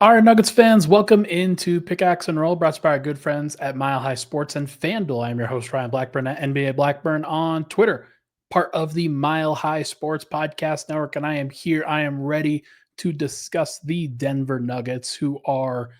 All right, Nuggets fans, welcome into Pickaxe and Roll, brought to you by our good friends at Mile High Sports and FanDuel. I'm your host, Ryan Blackburn at NBA Blackburn on Twitter, part of the Mile High Sports Podcast Network. And I am here. I am ready to discuss the Denver Nuggets, who are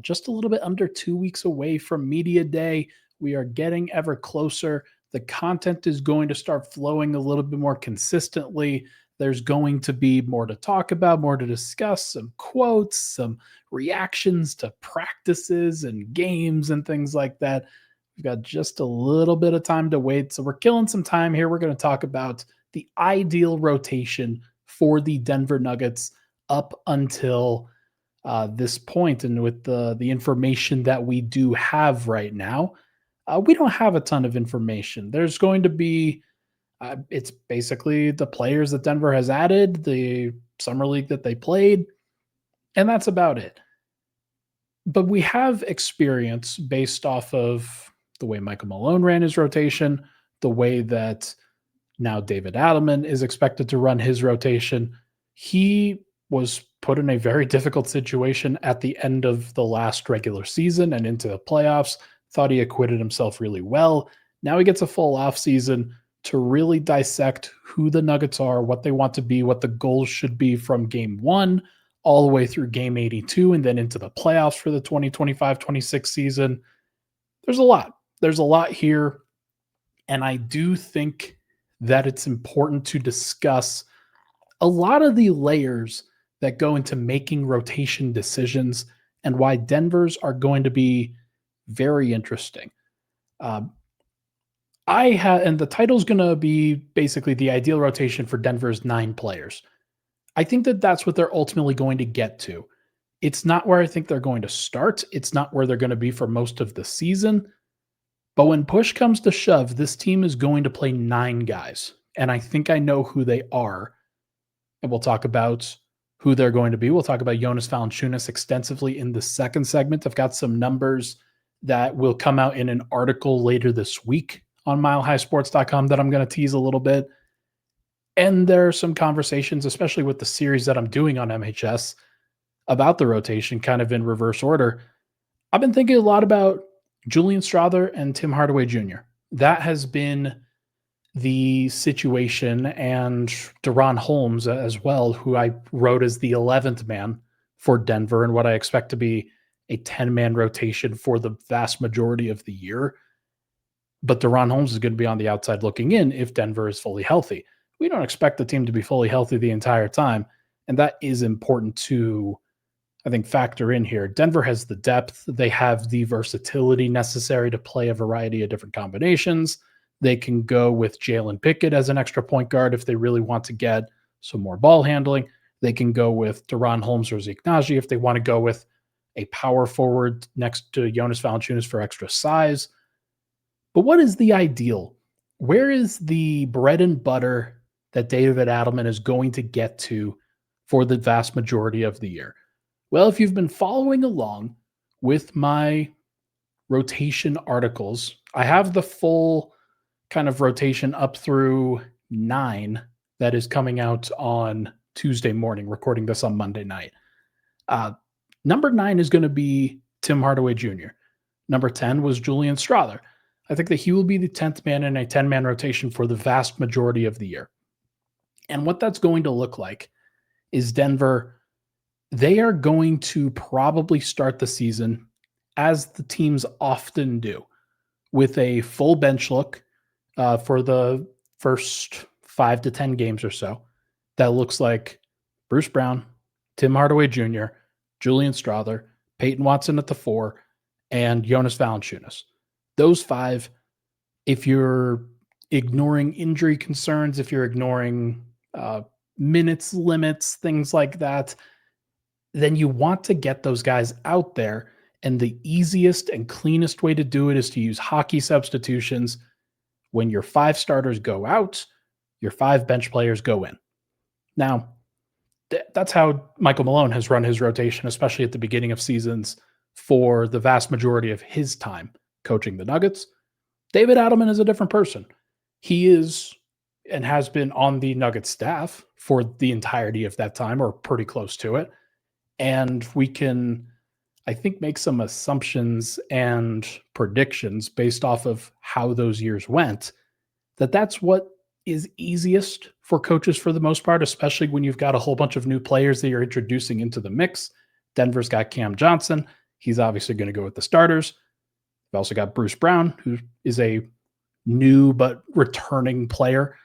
just a little bit under 2 weeks away from Media Day. We are getting ever closer. The content is going to start flowing a little bit more consistently. There's going to be more to talk about, more to discuss, some quotes, some reactions to practices and games and things like that. We've got just a little bit of time to wait. So we're killing some time here. We're going to talk about the ideal rotation for the Denver Nuggets up until this point. And with the information that we do have right now, we don't have a ton of information. There's going to be it's basically the players that Denver has added, the summer league that they played, and that's about it. But we have experience based off of the way Michael Malone ran his rotation, the way that now David Adelman is expected to run his rotation. He was put in a very difficult situation at the end of the last regular season and into the playoffs. Thought he acquitted himself really well. Now he gets a full offseason to really dissect who the Nuggets are, what they want to be, what the goals should be from game one all the way through game 82 and then into the playoffs for the 2025-26 season. There's a lot. There's a lot here. And I do think that it's important to discuss a lot of the layers that go into making rotation decisions and why Denver's are going to be very interesting. And the title's going to be basically the ideal rotation for Denver's 9 players. I think that that's what they're ultimately going to get to. It's not where I think they're going to start. It's not where they're going to be for most of the season. But when push comes to shove, this team is going to play 9 guys. And I think I know who they are. And we'll talk about who they're going to be. We'll talk about Jonas Valanciunas extensively in the second segment. I've got some numbers that will come out in an article later this week on milehighsports.com that I'm going to tease a little bit. And there are some conversations, especially with the series that I'm doing on MHS, about the rotation kind of in reverse order. I've been thinking a lot about Julian Strawther and Tim Hardaway Jr. That has been the situation, and Deron Holmes as well, who I wrote as the 11th man for Denver and what I expect to be a 10-man rotation for the vast majority of the year. But Deron Holmes is going to be on the outside looking in if Denver is fully healthy. We don't expect the team to be fully healthy the entire time, and that is important to, I think, factor in here. Denver has the depth. They have the versatility necessary to play a variety of different combinations. They can go with Jalen Pickett as an extra point guard if they really want to get some more ball handling. They can go with Deron Holmes or Zeke Naji if they want to go with a power forward next to Jonas Valanciunas for extra size. But what is the ideal? Where is the bread and butter that David Adelman is going to get to for the vast majority of the year? Well, if you've been following along with my rotation articles, I have the full kind of rotation up through 9 that is coming out on Tuesday morning, recording this on Monday night. Number 9 is going to be Tim Hardaway Jr. Number 10 was Julian Strawther. I think that he will be the 10th man in a 10-man rotation for the vast majority of the year. And what that's going to look like is Denver, they are going to probably start the season, as the teams often do, with a full bench look for the first 5 to 10 games or so. That looks like Bruce Brown, Tim Hardaway Jr., Julian Strawther, Peyton Watson at the 4, and Jonas Valanciunas. Those 5, if you're ignoring injury concerns, if you're ignoring minutes limits, things like that, then you want to get those guys out there. And the easiest and cleanest way to do it is to use hockey substitutions. When your 5 starters go out, your 5 bench players go in. Now, that's how Michael Malone has run his rotation, especially at the beginning of seasons for the vast majority of his time coaching the Nuggets. David Adelman is a different person. He is and has been on the Nuggets staff for the entirety of that time, or pretty close to it. And we can, I think, make some assumptions and predictions based off of how those years went, that's what is easiest for coaches for the most part, especially when you've got a whole bunch of new players that you're introducing into the mix. Denver's got Cam Johnson. He's obviously going to go with the starters. We've also got Bruce Brown, who is a new but returning player.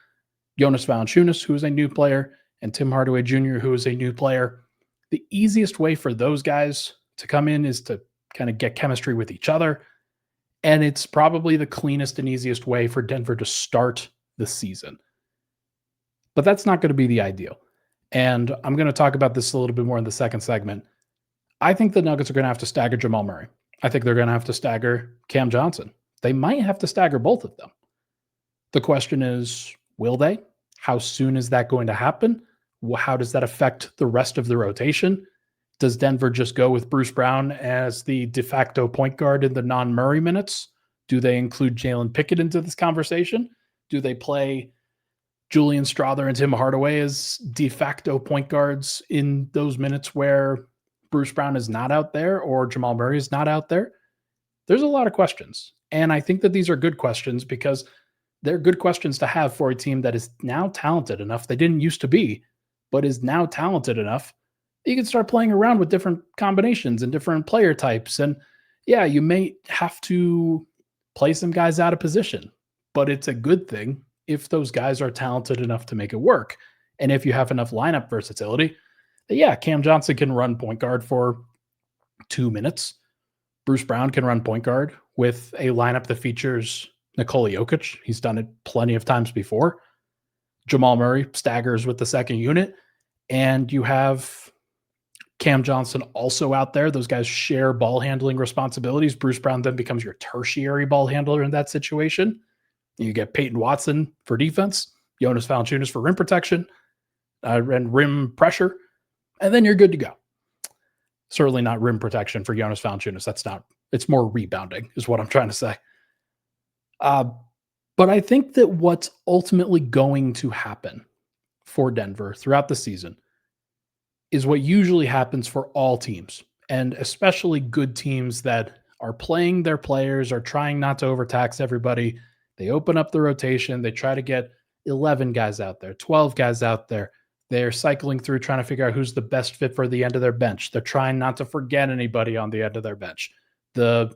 Jonas Valanciunas, who is a new player, and Tim Hardaway Jr., who is a new player. The easiest way for those guys to come in is to kind of get chemistry with each other. And it's probably the cleanest and easiest way for Denver to start the season. But that's not going to be the ideal. And I'm going to talk about this a little bit more in the second segment. I think the Nuggets are going to have to stagger Jamal Murray. I think they're going to have to stagger Cam Johnson. They might have to stagger both of them. The question is, will they? How soon is that going to happen? How does that affect the rest of the rotation? Does Denver just go with Bruce Brown as the de facto point guard in the non-Murray minutes? Do they include Jalen Pickett into this conversation? Do they play Julian Strawther and Tim Hardaway as de facto point guards in those minutes where Bruce Brown is not out there or Jamal Murray is not out there? There's a lot of questions. And I think that these are good questions because they're good questions to have for a team that is now talented enough. They didn't used to be, but is now talented enough. You can start playing around with different combinations and different player types. And yeah, you may have to play some guys out of position, but it's a good thing if those guys are talented enough to make it work. And if you have enough lineup versatility, yeah, Cam Johnson can run point guard for 2 minutes. Bruce Brown can run point guard with a lineup that features Nikola Jokic. He's done it plenty of times before. Jamal Murray staggers with the second unit. And you have Cam Johnson also out there. Those guys share ball handling responsibilities. Bruce Brown then becomes your tertiary ball handler in that situation. You get Peyton Watson for defense, Jonas Valanciunas for rim protection, and rim pressure, and then you're good to go. Certainly not rim protection for Jonas Valanciunas. That's not, it's more rebounding is what I'm trying to say. But I think that what's ultimately going to happen for Denver throughout the season is what usually happens for all teams, and especially good teams that are playing their players, are trying not to overtax everybody. They open up the rotation. They try to get 11 guys out there, 12 guys out there. They're cycling through trying to figure out who's the best fit for the end of their bench. They're trying not to forget anybody on the end of their bench. The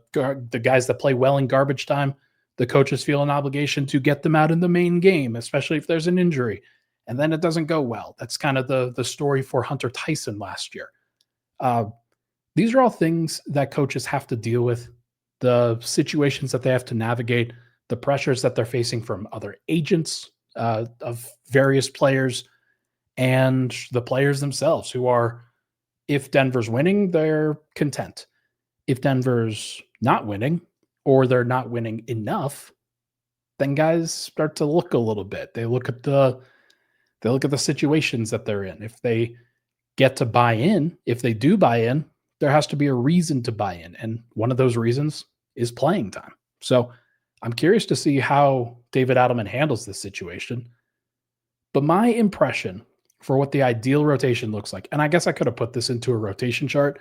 guys that play well in garbage time, the coaches feel an obligation to get them out in the main game, especially if there's an injury. And then it doesn't go well. That's kind of the story for Hunter Tyson last year. These are all things that coaches have to deal with, the situations that they have to navigate, the pressures that they're facing from other agents of various players, and the players themselves who are, if Denver's winning, they're content. If Denver's not winning, or they're not winning enough, then guys start to look a little bit. They look at the situations that they're in. If they get to buy in, if they do buy in, there has to be a reason to buy in. And one of those reasons is playing time. So I'm curious to see how David Adelman handles this situation. But my impression for what the ideal rotation looks like, and I guess I could have put this into a rotation chart,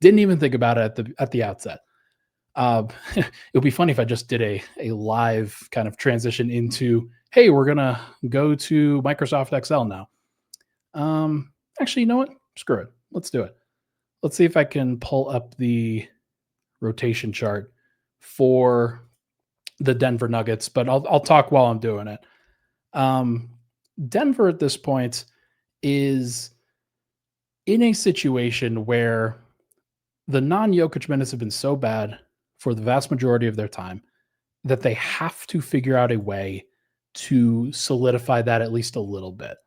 didn't even think about it at the outset. It would be funny if I just did a live kind of transition into, hey, we're going to go to Microsoft Excel now. Actually, you know what? Screw it. Let's do it. Let's see if I can pull up the rotation chart for the Denver Nuggets, but I'll talk while I'm doing it. Denver at this point is in a situation where the non-Jokic minutes have been so bad for the vast majority of their time that they have to figure out a way to solidify that at least a little bit.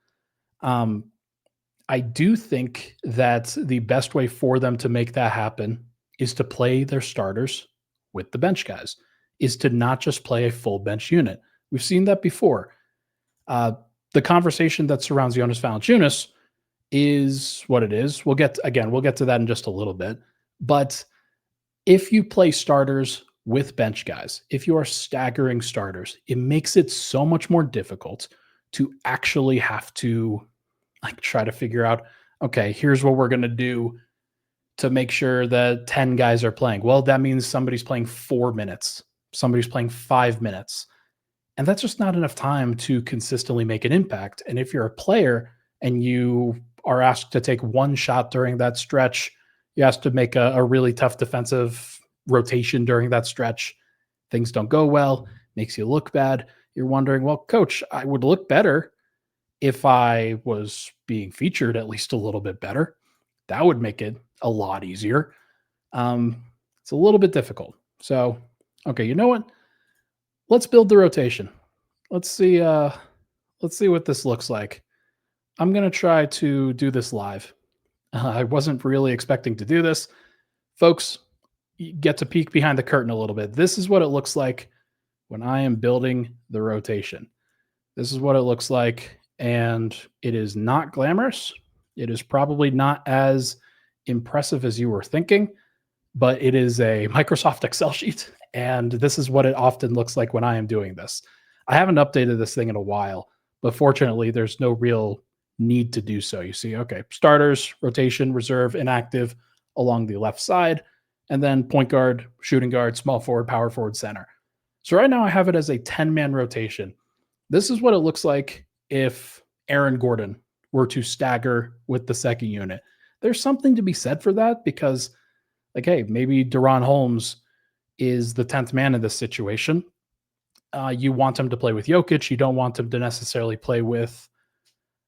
I do think that the best way for them to make that happen is to play their starters with the bench guys, is to not just play a full bench unit. We've seen that before. The conversation that surrounds Jonas Valanciunas is what it is. We'll get to that in just a little bit. But if you play starters with bench guys, if you are staggering starters, it makes it so much more difficult to actually have to try to figure out, okay, here's what we're going to do to make sure that 10 guys are playing. Well, that means somebody's playing 4 minutes, somebody's playing 5 minutes. And that's just not enough time to consistently make an impact. And if you're a player and you are asked to take one shot during that stretch, you asked to make a really tough defensive rotation during that stretch, things don't go well, makes you look bad. You're wondering, well, coach, I would look better if I was being featured at least a little bit better. That would make it a lot easier. It's a little bit difficult. So, okay, you know what? Let's build the rotation. Let's see what this looks like. I'm going to try to do this live. I wasn't really expecting to do this. Folks, you get to peek behind the curtain a little bit. This is what it looks like when I am building the rotation. This is what it looks like, and it is not glamorous. It is probably not as impressive as you were thinking, but it is a Microsoft Excel sheet, and this is what it often looks like when I am doing this. I haven't updated this thing in a while, but fortunately, there's no real need to do so. You see, okay, starters, rotation, reserve, inactive along the left side, and then point guard, shooting guard, small forward, power forward, center. So right now I have it as a 10-man rotation. This is what it looks like if Aaron Gordon were to stagger with the second unit. There's something to be said for that because, like, hey, maybe Deron Holmes is the 10th man in this situation. You want him to play with Jokic. You don't want him to necessarily play with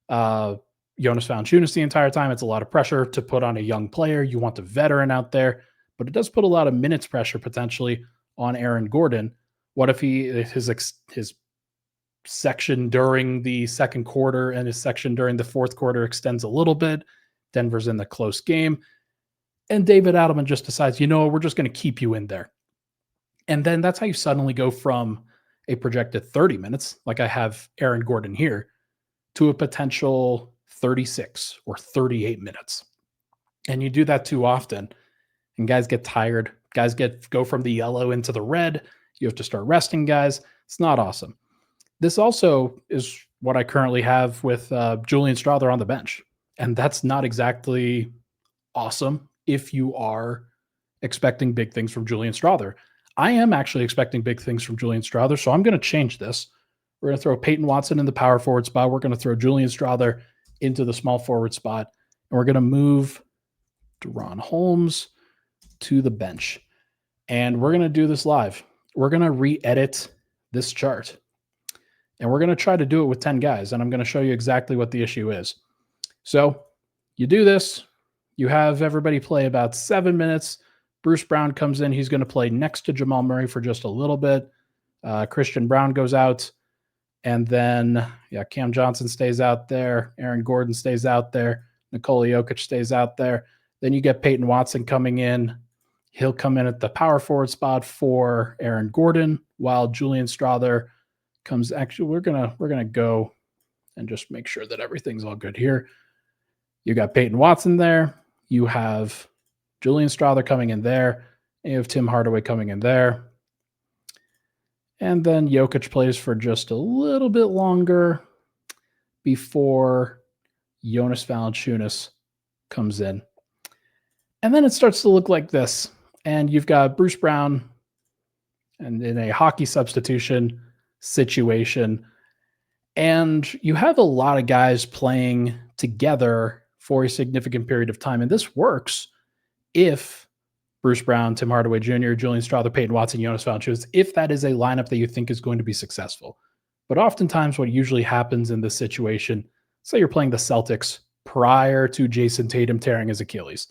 Jonas Valanciunas the entire time. It's a lot of pressure to put on a young player. You want a veteran out there, but it does put a lot of minutes pressure potentially on Aaron Gordon. What if his section during the second quarter and his section during the fourth quarter extends a little bit? Denver's in the close game, and David Adelman just decides, we're just going to keep you in there. And then that's how you suddenly go from a projected 30 minutes, like I have Aaron Gordon here, to a potential 36 or 38 minutes. And you do that too often, and guys get tired. Guys go from the yellow into the red. You have to start resting guys. It's not awesome. This also is what I currently have with Julian Strawther on the bench. And that's not exactly awesome if you are expecting big things from Julian Strawther. I am actually expecting big things from Julian Strawther, so I'm going to change this. We're going to throw Peyton Watson in the power forward spot. We're going to throw Julian Strawther into the small forward spot. And we're going to move Deron Holmes to the bench. And we're going to do this live. We're going to re-edit this chart. And we're going to try to do it with 10 guys. And I'm going to show you exactly what the issue is. So you do this. You have everybody play about 7 minutes. Bruce Brown comes in. He's going to play next to Jamal Murray for just a little bit. Christian Brown goes out. And then, Cam Johnson stays out there. Aaron Gordon stays out there. Nikola Jokic stays out there. Then you get Peyton Watson coming in. He'll come in at the power forward spot for Aaron Gordon, while Julian Strawther comes. Actually, we're gonna go and just make sure that everything's all good here. You got Peyton Watson there. You have Julian Strawther coming in there. And you have Tim Hardaway coming in there. And then Jokic plays for just a little bit longer before Jonas Valanciunas comes in. And then it starts to look like this. And you've got Bruce Brown and in a hockey substitution situation. And you have a lot of guys playing together for a significant period of time. And this works if Bruce Brown, Tim Hardaway Jr., Julian Strawther, Peyton Watson, Jonas Valanciunas, if that is a lineup that you think is going to be successful. But oftentimes what usually happens in this situation, say you're playing the Celtics prior to Jason Tatum tearing his Achilles.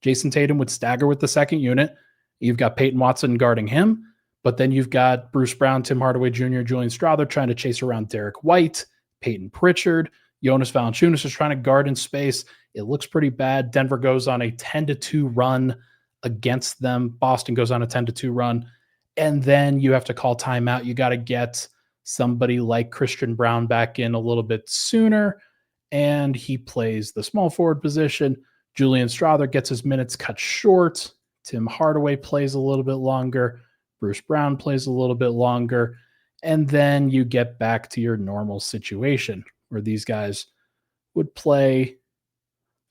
Jason Tatum would stagger with the second unit. You've got Peyton Watson guarding him, but then you've got Bruce Brown, Tim Hardaway Jr., Julian Strawther trying to chase around Derek White, Peyton Pritchard, Jonas Valanciunas is trying to guard in space. It looks pretty bad. Denver goes on a 10-2 run against them. Boston goes on a 10-2 run. And then you have to call timeout. You got to get somebody like Christian Brown back in a little bit sooner. And he plays the small forward position. Julian Strawther gets his minutes cut short. Tim Hardaway plays a little bit longer. Bruce Brown plays a little bit longer. And then you get back to your normal situation where these guys would play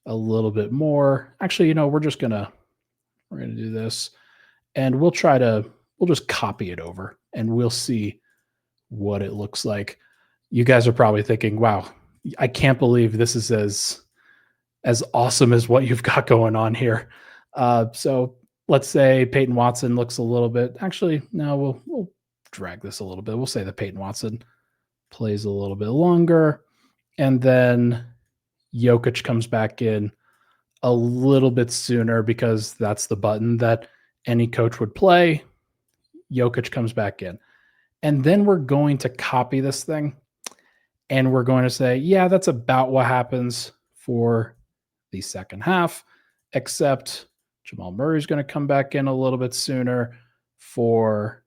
a little bit more. Actually, we're gonna do this, and we'll just copy it over, and we'll see what it looks like. You guys are probably thinking, "Wow, I can't believe this is as awesome as what you've got going on here." So let's say Peyton Watson looks a little bit. Actually, no, we'll drag this a little bit. We'll say that Peyton Watson plays a little bit longer, and then Jokic comes back in a little bit sooner because that's the button that any coach would play. Jokic comes back in. And then we're going to copy this thing and we're going to say, yeah, that's about what happens for the second half, except Jamal Murray is going to come back in a little bit sooner for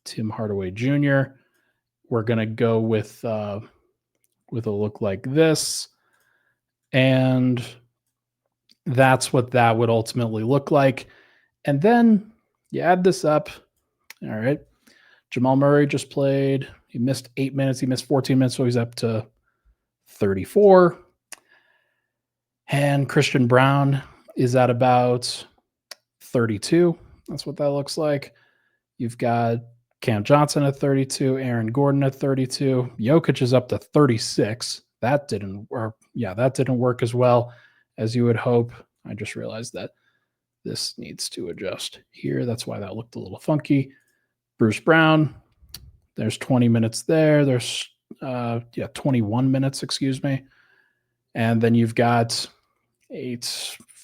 Tim Hardaway Jr. We're going to go with a look like this. And that's what that would ultimately look like. And then you add this up. All right. Jamal Murray just played. He missed 8 minutes. He missed 14 minutes, so he's up to 34. And Christian Brown is at about 32. That's what that looks like. You've got Cam Johnson at 32, Aaron Gordon at 32. Jokic is up to 36. That didn't work as well as you would hope. I just realized that this needs to adjust here. That's why that looked a little funky. Bruce Brown, there's 20 minutes there. There's 21 minutes, excuse me. And then you've got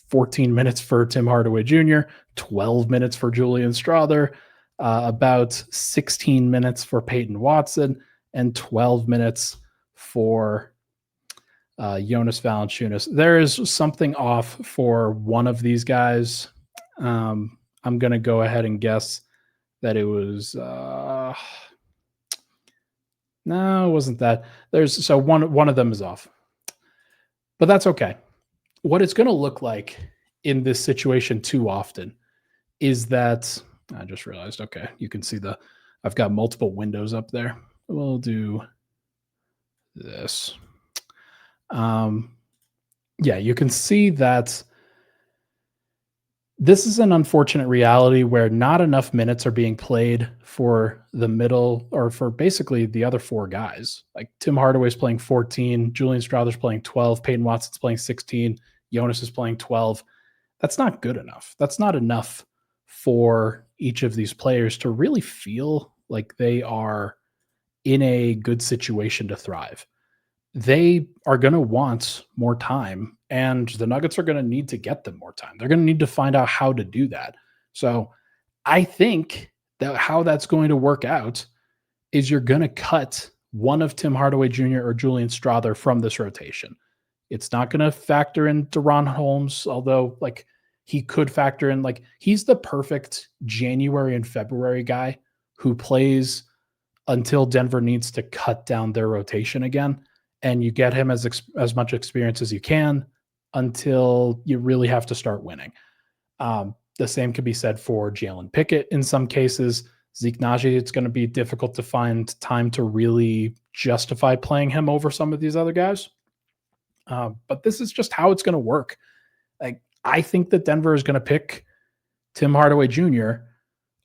14 minutes for Tim Hardaway Jr., 12 minutes for Julian Strawther, about 16 minutes for Peyton Watson, and 12 minutes for Jonas Valanciunas. There is something off for one of these guys. I'm going to go ahead and guess that it was no, it wasn't that. So one of them is off. But that's okay. What it's going to look like in this situation too often is that I just realized, okay, you can see I've got multiple windows up there. We'll do this. You can see that this is an unfortunate reality where not enough minutes are being played for the middle or for basically the other four guys. Like Tim Hardaway's playing 14, Julian Strawther's playing 12, Peyton Watson's playing 16, Jonas is playing 12. That's not good enough. That's not enough for each of these players to really feel like they are in a good situation to thrive. They are going to want more time, and the Nuggets are going to need to get them more time. They're going to need to find out how to do that. So I think that how that's going to work out is you're going to cut one of Tim Hardaway Jr. or Julian Strawther from this rotation. It's not going to factor in Deron Holmes, although he could factor in, he's the perfect January and February guy who plays until Denver needs to cut down their rotation again. And you get him as much experience as you can until you really have to start winning. The same could be said for Jalen Pickett in some cases. Zeke Naji, it's going to be difficult to find time to really justify playing him over some of these other guys. But this is just how it's going to work. I think that Denver is going to pick Tim Hardaway Jr.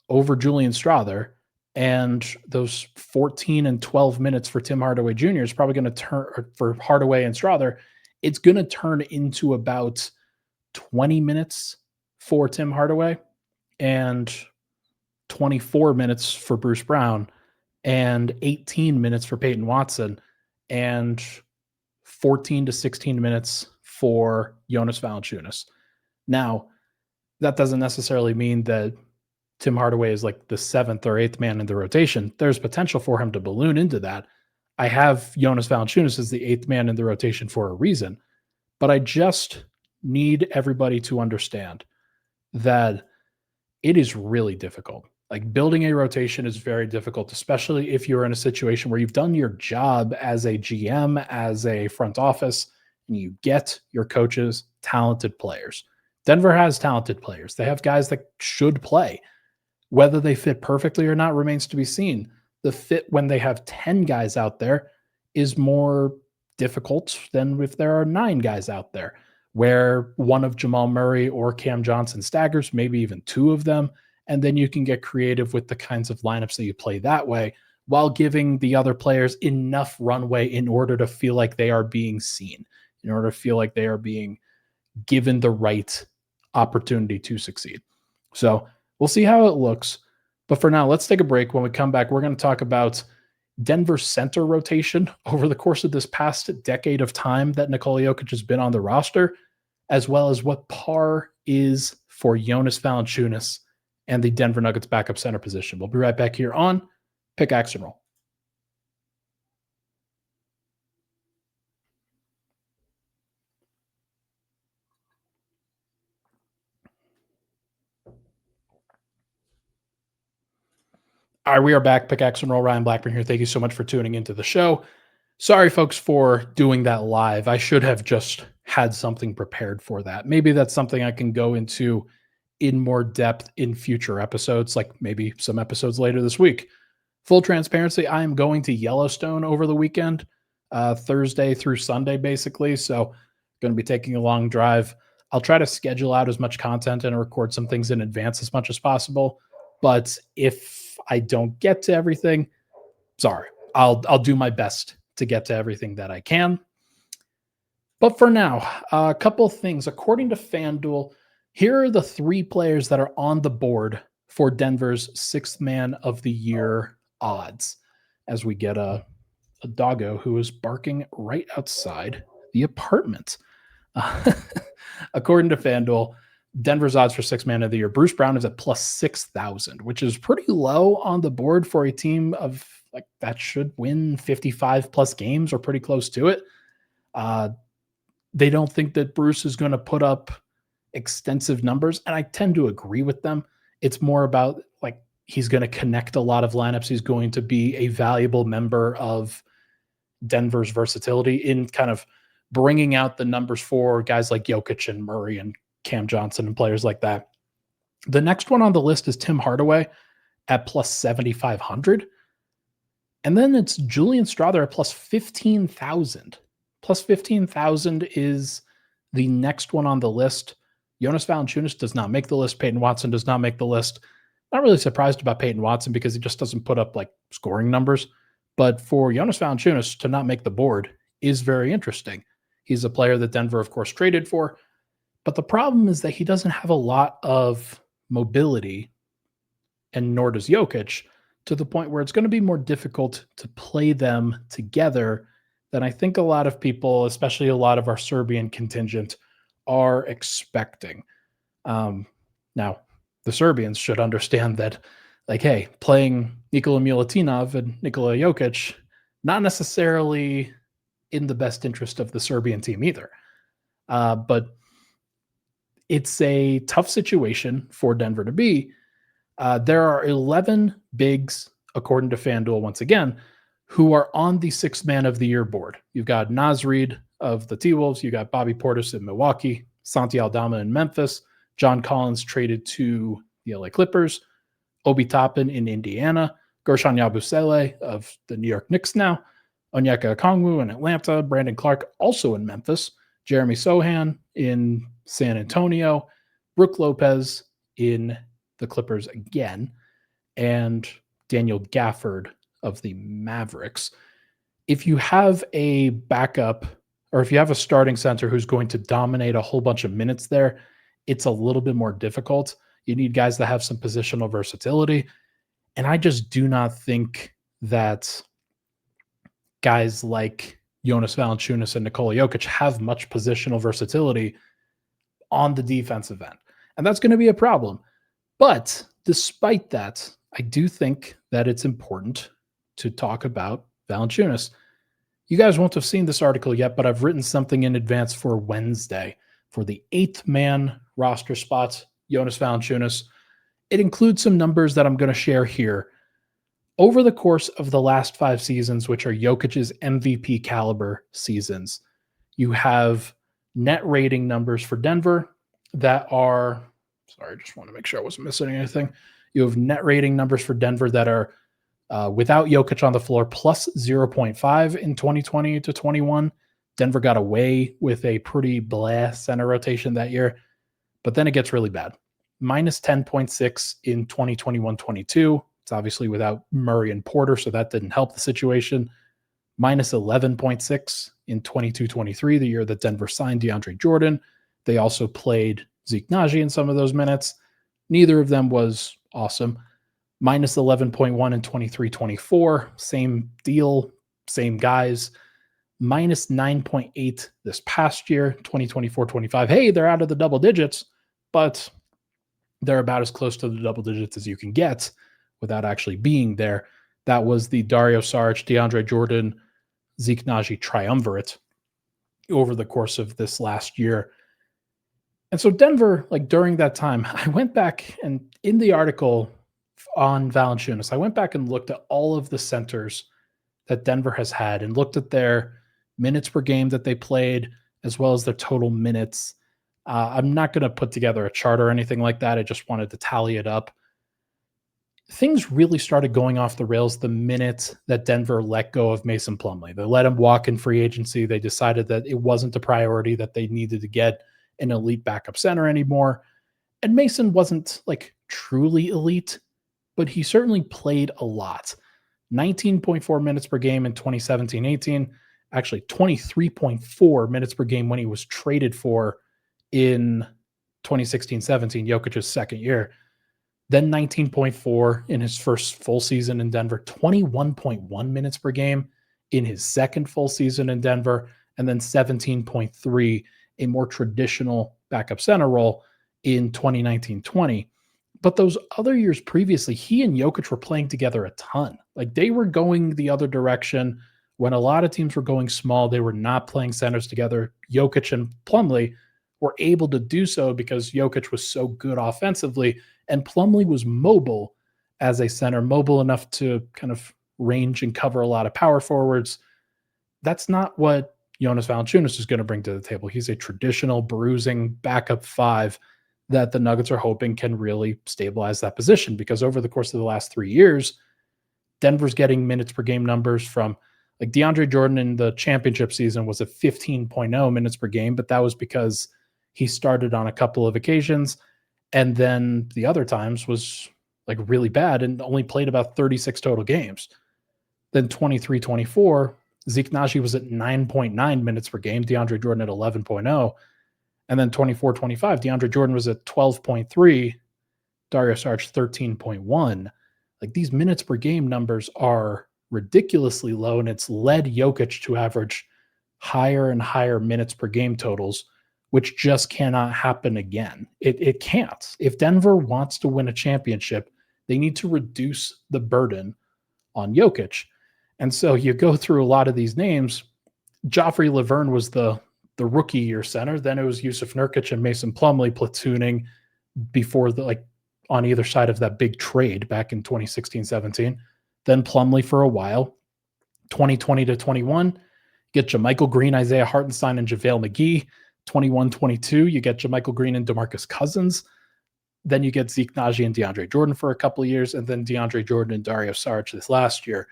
over Julian Strawther. And those 14 and 12 minutes for Tim Hardaway Jr. is probably going to turn for Hardaway and Strawther. It's going to turn into about 20 minutes for Tim Hardaway and 24 minutes for Bruce Brown and 18 minutes for Peyton Watson and 14 to 16 minutes for Jonas Valanciunas. Now, that doesn't necessarily mean that Tim Hardaway is the seventh or eighth man in the rotation. There's potential for him to balloon into that. I have Jonas Valanciunas as the eighth man in the rotation for a reason, but I just need everybody to understand that it is really difficult. Building a rotation is very difficult, especially if you're in a situation where you've done your job as a GM, as a front office, and you get your coaches talented players. Denver has talented players. They have guys that should play. Whether they fit perfectly or not remains to be seen. The fit when they have 10 guys out there is more difficult than if there are 9 guys out there. where one of Jamal Murray or Cam Johnson staggers, maybe even two of them. And then you can get creative with the kinds of lineups that you play that way while giving the other players enough runway in order to feel like they are being seen, in order to feel like they are being given the right opportunity to succeed. So we'll see how it looks. But for now, let's take a break. When we come back, we're going to talk about Denver's center rotation over the course of this past decade of time that Nikola Jokic has been on the roster, as well as what par is for Jonas Valanciunas and the Denver Nuggets backup center position. We'll be right back here on Pickaxe and Roll. All right, we are back. Pickaxe and Roll. Ryan Blackburn here. Thank you so much for tuning into the show. Sorry, folks, for doing that live. I should have just had something prepared for that. Maybe that's something I can go into in more depth in future episodes, like maybe some episodes later this week. Full transparency, I am going to Yellowstone over the weekend, Thursday through Sunday, basically. So, going to be taking a long drive. I'll try to schedule out as much content and record some things in advance as much as possible. But if I don't get to everything, sorry, I'll do my best to get to everything that I can. But for now, a couple of things. According to FanDuel, here are the three players that are on the board for Denver's sixth man of the year odds, as we get a doggo who is barking right outside the apartment. According to FanDuel, Denver's odds for sixth man of the year, Bruce Brown is at plus 6,000, which is pretty low on the board for a team of like that should win 55 plus games or pretty close to it. They don't think that Bruce is going to put up extensive numbers, and I tend to agree with them. It's more about like he's going to connect a lot of lineups. He's going to be a valuable member of Denver's versatility in kind of bringing out the numbers for guys like Jokic and Murray and Cam Johnson and players like that. The next one on the list is Tim Hardaway at plus 7,500. And then it's Julian Strawther at plus 15,000. Plus 15,000 is the next one on the list. Jonas Valanciunas does not make the list. Peyton Watson does not make the list. Not really surprised about Peyton Watson because he just doesn't put up like scoring numbers. But for Jonas Valanciunas to not make the board is very interesting. He's a player that Denver, of course, traded for. But the problem is that he doesn't have a lot of mobility, and nor does Jokic, to the point where it's going to be more difficult to play them together than I think a lot of people, especially a lot of our Serbian contingent, are expecting. Now, the Serbians should understand that, like, hey, playing Nikola Milutinov and Nikola Jokic, not necessarily in the best interest of the Serbian team either. But it's a tough situation for Denver to be. There are 11 bigs, according to FanDuel, once again, who are on the sixth man of the year board. You've got Naz Reid of the T-Wolves. You got Bobby Portis in Milwaukee, Santi Aldama in Memphis, John Collins traded to the LA Clippers, Obi Toppin in Indiana, Gershon Yabusele of the New York Knicks now, Onyeka Okongwu in Atlanta, Brandon Clark also in Memphis, Jeremy Sohan in San Antonio, Brook Lopez in the Clippers again, and Daniel Gafford of the Mavericks. If you have a backup or if you have a starting center who's going to dominate a whole bunch of minutes there, it's a little bit more difficult. You need guys that have some positional versatility. And I just do not think that guys like Jonas Valanciunas and Nikola Jokic have much positional versatility on the defensive end. And that's going to be a problem. But despite that, I do think that it's important to talk about Valanciunas. You guys won't have seen this article yet, but I've written something in advance for Wednesday for the 8th-man roster spots, Jonas Valanciunas. It includes some numbers that I'm going to share here. Over the course of the last 5 seasons, which are Jokic's MVP caliber seasons, you have net rating numbers for Denver that are, sorry, I just want to make sure I wasn't missing anything. You have net rating numbers for Denver that are without Jokic on the floor plus 0.5 in 2020 to 21, Denver got away with a pretty blah center rotation that year, but then it gets really bad. Minus 10.6 in 2021-22. It's obviously without Murray and Porter, so that didn't help the situation. Minus 11.6 in 22-23, the year that Denver signed DeAndre Jordan. They also played Zeke Naji in some of those minutes. Neither of them was awesome. Minus 11.1 in 23-24, same deal, same guys. Minus 9.8 this past year, 2024-25. Hey, they're out of the double digits, but they're about as close to the double digits as you can get without actually being there. That was the Dario Saric, DeAndre Jordan, Zeke Naji triumvirate over the course of this last year. And so Denver, like during that time, I went back and in the article on Valanciunas, I went back and looked at all of the centers that Denver has had and looked at their minutes per game that they played, as well as their total minutes. I'm not going to put together a chart or anything like that. I just wanted to tally it up. Things really started going off the rails the minute that Denver let go of Mason Plumlee. They let him walk in free agency. They decided that it wasn't a priority, that they needed to get an elite backup center anymore. And Mason wasn't like truly elite, but he certainly played a lot. 19.4 minutes per game in 2017-18, actually 23.4 minutes per game when he was traded for in 2016-17, Jokic's second year. Then 19.4 in his first full season in Denver, 21.1 minutes per game in his second full season in Denver, and then 17.3, a more traditional backup center role in 2019-20. But those other years previously, he and Jokic were playing together a ton. Like they were going the other direction. When a lot of teams were going small, they were not playing centers together. Jokic and Plumlee were able to do so because Jokic was so good offensively, and Plumlee was mobile as a center, mobile enough to kind of range and cover a lot of power forwards. That's not what Jonas Valanciunas is going to bring to the table. He's a traditional bruising backup five that the Nuggets are hoping can really stabilize that position, because over the course of the last 3 years, Denver's getting minutes per game numbers from like DeAndre Jordan in the championship season was at 15.0 minutes per game, but that was because he started on a couple of occasions. And then the other times was like really bad and only played about 36 total games. Then 23-24, Zeke Naji was at 9.9 minutes per game, DeAndre Jordan at 11.0. And then 24-25, DeAndre Jordan was at 12.3, Dario Saric 13.1. Like these minutes per game numbers are ridiculously low, and it's led Jokic to average higher and higher minutes per game totals, which just cannot happen again. It can't. If Denver wants to win a championship, they need to reduce the burden on Jokic. And so you go through a lot of these names. Joffrey Laverne was the rookie year center. Then it was Yusuf Nurkic and Mason Plumlee platooning before on either side of that big trade back in 2016-17. Then Plumlee for a while. 2020-21, get JaMychal Green, Isaiah Hartenstein, and JaVale McGee. 21-22, you get JaMychal Green and DeMarcus Cousins. Then you get Zeke Naji and DeAndre Jordan for a couple of years, and then DeAndre Jordan and Dario Saric this last year.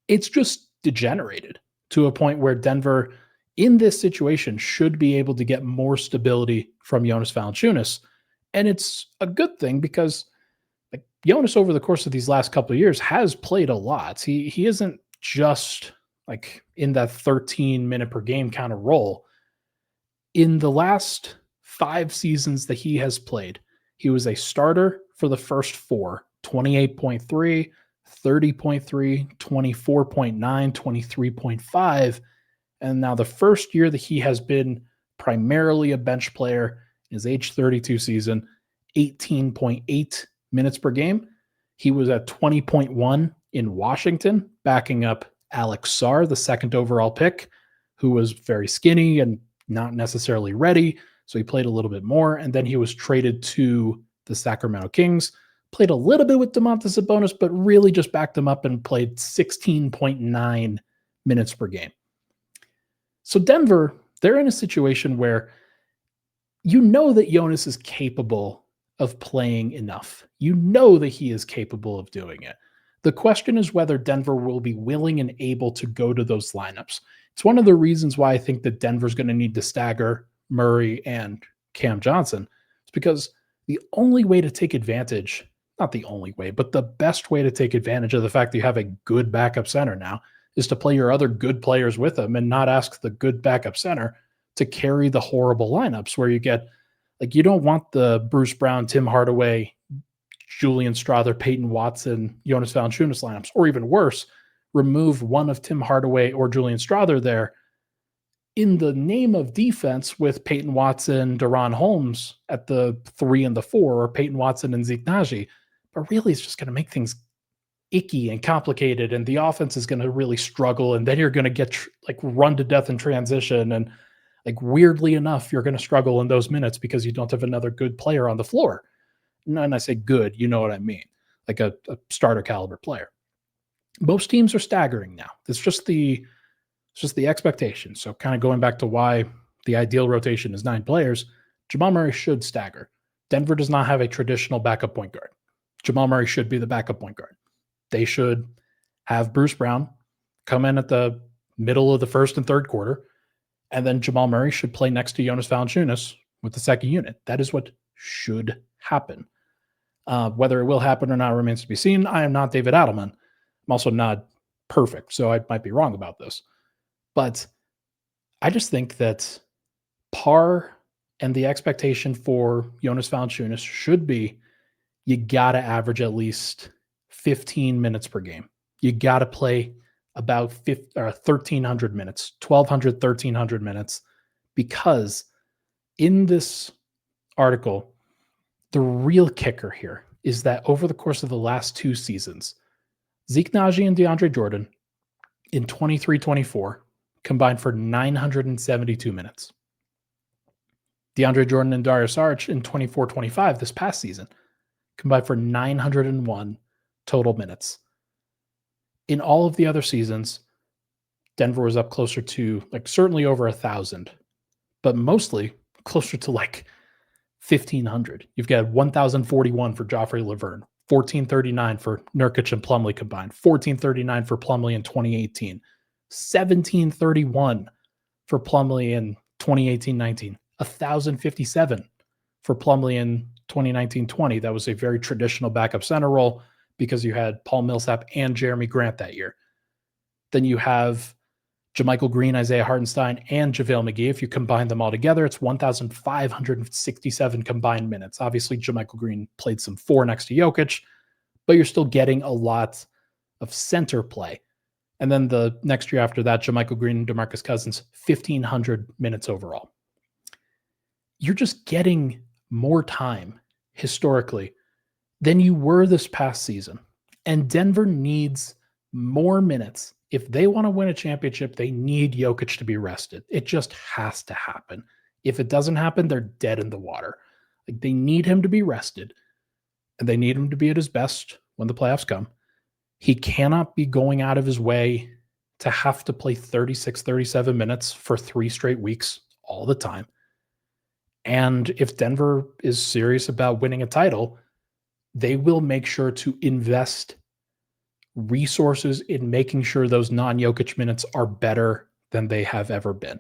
It's just degenerated to a point where Denver, in this situation, should be able to get more stability from Jonas Valanciunas. And it's a good thing because like Jonas, over the course of these last couple of years, has played a lot. He isn't just like in that 13-minute per game kind of role. In the last 5 seasons that he has played, he was a starter for the first 4, 28.3, 30.3, 24.9, 23.5. And now the first year that he has been primarily a bench player, his age 32 season, 18.8 minutes per game. He was at 20.1 in Washington, backing up Alex Sarr, the second overall pick, who was very skinny and not necessarily ready. So he played a little bit more. And then he was traded to the Sacramento Kings, played a little bit with Domantas Sabonis, but really just backed him up and played 16.9 minutes per game. So Denver, they're in a situation where you know that Jonas is capable of playing enough. You know that he is capable of doing it. The question is whether Denver will be willing and able to go to those lineups. It's one of the reasons why I think that Denver's going to need to stagger Murray and Cam Johnson. It's because the only way to take advantage, not the only way, but the best way to take advantage of the fact that you have a good backup center now is to play your other good players with them and not ask the good backup center to carry the horrible lineups where you get, like, you don't want the Bruce Brown, Tim Hardaway, Julian Strawther, Peyton Watson, Jonas Valanciunas lineups, or even worse, remove one of Tim Hardaway or Julian Strawther there in the name of defense with Peyton Watson, Deron Holmes at the 3 and the 4, or Peyton Watson and Zeke Naji. But really, it's just going to make things icky and complicated, and the offense is going to really struggle, and then you're going to get like run to death in transition, and like weirdly enough, you're going to struggle in those minutes because you don't have another good player on the floor. And I say good, you know what I mean, like a starter caliber player. Most teams are staggering now. It's just the expectation. So kind of going back to why the ideal rotation is 9 players, Jamal Murray should stagger. Denver does not have a traditional backup point guard. Jamal Murray should be the backup point guard. They should have Bruce Brown come in at the middle of the first and third quarter, and then Jamal Murray should play next to Jonas Valanciunas with the second unit. That is what should happen. Whether it will happen or not remains to be seen. I am not David Adelman. I'm also not perfect, so I might be wrong about this. But I just think that par and the expectation for Jonas Valanciunas should be you got to average at least 15 minutes per game. You got to play about 1,300 minutes, 1,200, 1,300 minutes, because in this article, the real kicker here is that over the course of the last 2 seasons, Zeke Naji and DeAndre Jordan in 23-24 combined for 972 minutes. DeAndre Jordan and Dario Saric in 24-25 this past season combined for 901 total minutes. In all of the other seasons, Denver was up closer to, like, certainly over 1,000, but mostly closer to like 1,500. You've got 1,041 for Joffrey Laverne, 1,439 for Nurkic and Plumlee combined, 1,439 for Plumlee in 2018, 1,731 for Plumlee in 2018-19, 1,057 for Plumlee in 2019-20. That was a very traditional backup center role because you had Paul Millsap and Jeremy Grant that year. Then you have JaMychal Green, Isaiah Hartenstein, and JaVale McGee. If you combine them all together, it's 1,567 combined minutes. Obviously, JaMychal Green played some 4 next to Jokic, but you're still getting a lot of center play. And then the next year after that, JaMychal Green and DeMarcus Cousins, 1,500 minutes overall. You're just getting more time historically than you were this past season. And Denver needs more minutes. If they want to win a championship, they need Jokic to be rested. It just has to happen. If it doesn't happen, they're dead in the water. Like, they need him to be rested, and they need him to be at his best when the playoffs come. He cannot be going out of his way to have to play 36, 37 minutes for 3 straight weeks all the time. And if Denver is serious about winning a title, they will make sure to invest resources in making sure those non-Jokic minutes are better than they have ever been.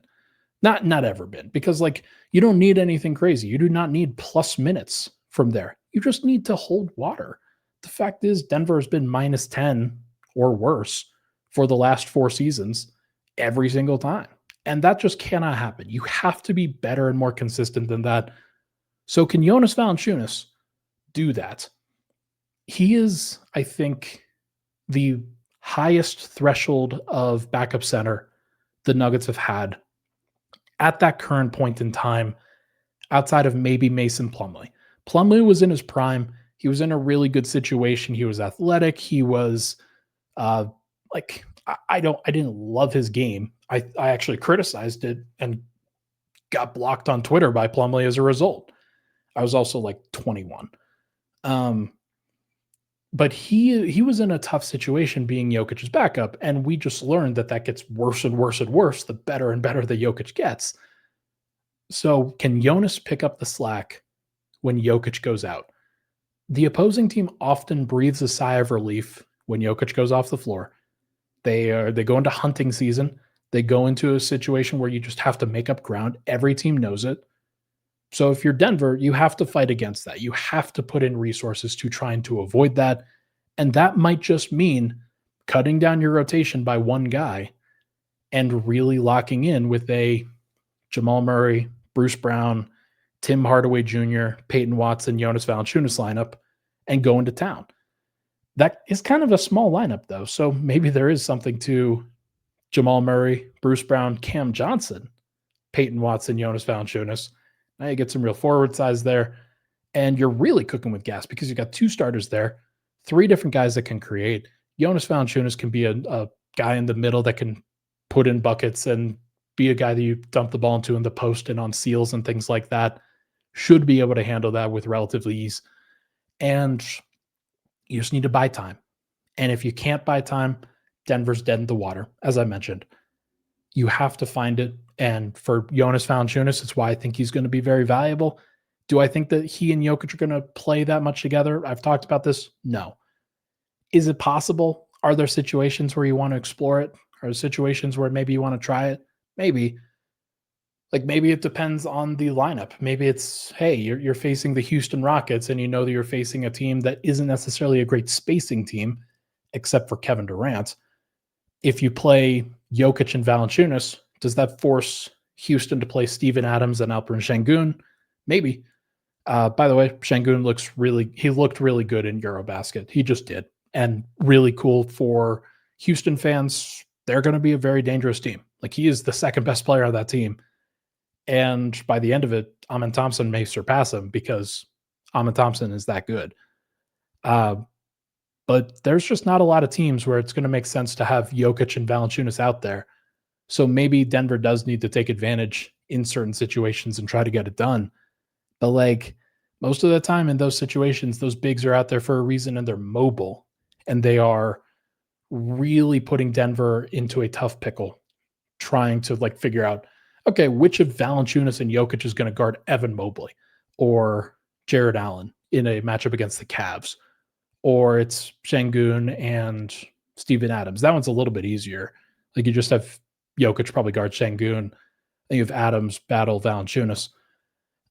Not ever been, because, like, you don't need anything crazy. You do not need plus minutes from there. You just need to hold water. The fact is, Denver has been minus 10 or worse for the last 4 seasons every single time. And that just cannot happen. You have to be better and more consistent than that. So can Jonas Valanciunas do that? He is, I think, the highest threshold of backup center the Nuggets have had at that current point in time, outside of maybe Mason Plumlee. Plumlee was in his prime. He was in a really good situation. He was athletic. He was I didn't love his game. I actually criticized it and got blocked on Twitter by Plumlee as a result. I was also like 21. But he was in a tough situation being Jokic's backup, and we just learned that gets worse and worse and worse the better and better the Jokic gets. So can Jonas pick up the slack when Jokic goes out? The opposing team often breathes a sigh of relief when Jokic goes off the floor. They go into hunting season. They go into a situation where you just have to make up ground. Every team knows it. So if you're Denver, you have to fight against that. You have to put in resources to try and to avoid that. And that might just mean cutting down your rotation by one guy and really locking in with a Jamal Murray, Bruce Brown, Tim Hardaway Jr., Peyton Watson, Jonas Valanciunas lineup and go into town. That is kind of a small lineup, though. So maybe there is something to Jamal Murray, Bruce Brown, Cam Johnson, Peyton Watson, Jonas Valanciunas. Now you get some real forward size there. And you're really cooking with gas because you got two starters there, three different guys that can create. Jonas Valanciunas can be a guy in the middle that can put in buckets and be a guy that you dump the ball into in the post and on seals and things like that. Should be able to handle that with relative ease. And you just need to buy time. And if you can't buy time, Denver's dead in the water, as I mentioned. You have to find it. And for Jonas Valanciunas, it's why I think he's going to be very valuable. Do I think that he and Jokic are going to play that much together? I've talked about this. No. Is it possible? Are there situations where you want to explore it? Are there situations where maybe you want to try it? Maybe. Like maybe it depends on the lineup. Maybe it's, hey, you're facing the Houston Rockets and you know that you're facing a team that isn't necessarily a great spacing team, except for Kevin Durant. If you play Jokic and Valanciunas, does that force Houston to play Steven Adams and Alperen Şengün? Maybe. By the way, Şengün looked really good in Eurobasket. He just did. And really cool for Houston fans. They're going to be a very dangerous team. Like he is the second best player on that team. And by the end of it, Amin Thompson may surpass him because Amin Thompson is that good. But there's just not a lot of teams where it's going to make sense to have Jokic and Valanciunas out there. So maybe Denver does need to take advantage in certain situations and try to get it done. But like most of the time in those situations, those bigs are out there for a reason and they're mobile and they are really putting Denver into a tough pickle, trying to like figure out, okay, which of Valanciunas and Jokic is going to guard Evan Mobley or Jared Allen in a matchup against the Cavs, or it's Şengün and Steven Adams. That one's a little bit easier. Like you just have Jokic probably guard Şengün, and you have Adams battle Valanciunas.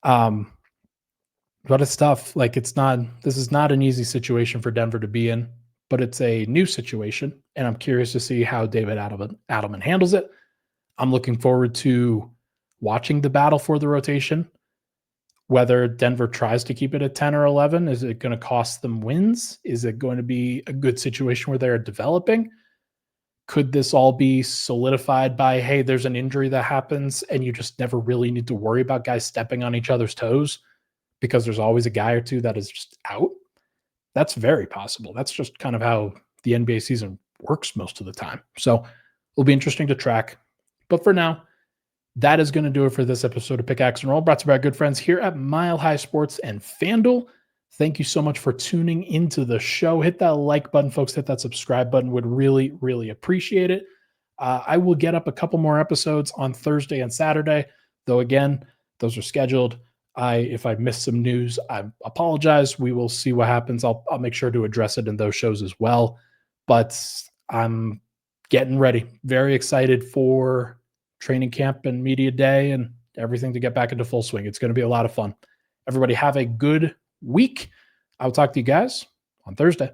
But it's tough. Like this is not an easy situation for Denver to be in, but it's a new situation. And I'm curious to see how David Adelman handles it. I'm looking forward to watching the battle for the rotation. Whether Denver tries to keep it at 10 or 11, is it going to cost them wins? Is it going to be a good situation where they're developing? Could this all be solidified by, hey, there's an injury that happens and you just never really need to worry about guys stepping on each other's toes because there's always a guy or two that is just out? That's very possible. That's just kind of how the NBA season works most of the time. So it'll be interesting to track. But for now, that is going to do it for this episode of Pickaxe and Roll, brought to you by our good friends here at Mile High Sports and FanDuel. Thank you so much for tuning into the show. Hit that like button, folks. Hit that subscribe button. Would really, really appreciate it. I will get up a couple more episodes on Thursday and Saturday, though, again, those are scheduled. If I missed some news, I apologize. We will see what happens. I'll make sure to address it in those shows as well. But I'm getting ready. Very excited for training camp and media day and everything to get back into full swing. It's going to be a lot of fun. Everybody have a good week. I'll talk to you guys on Thursday.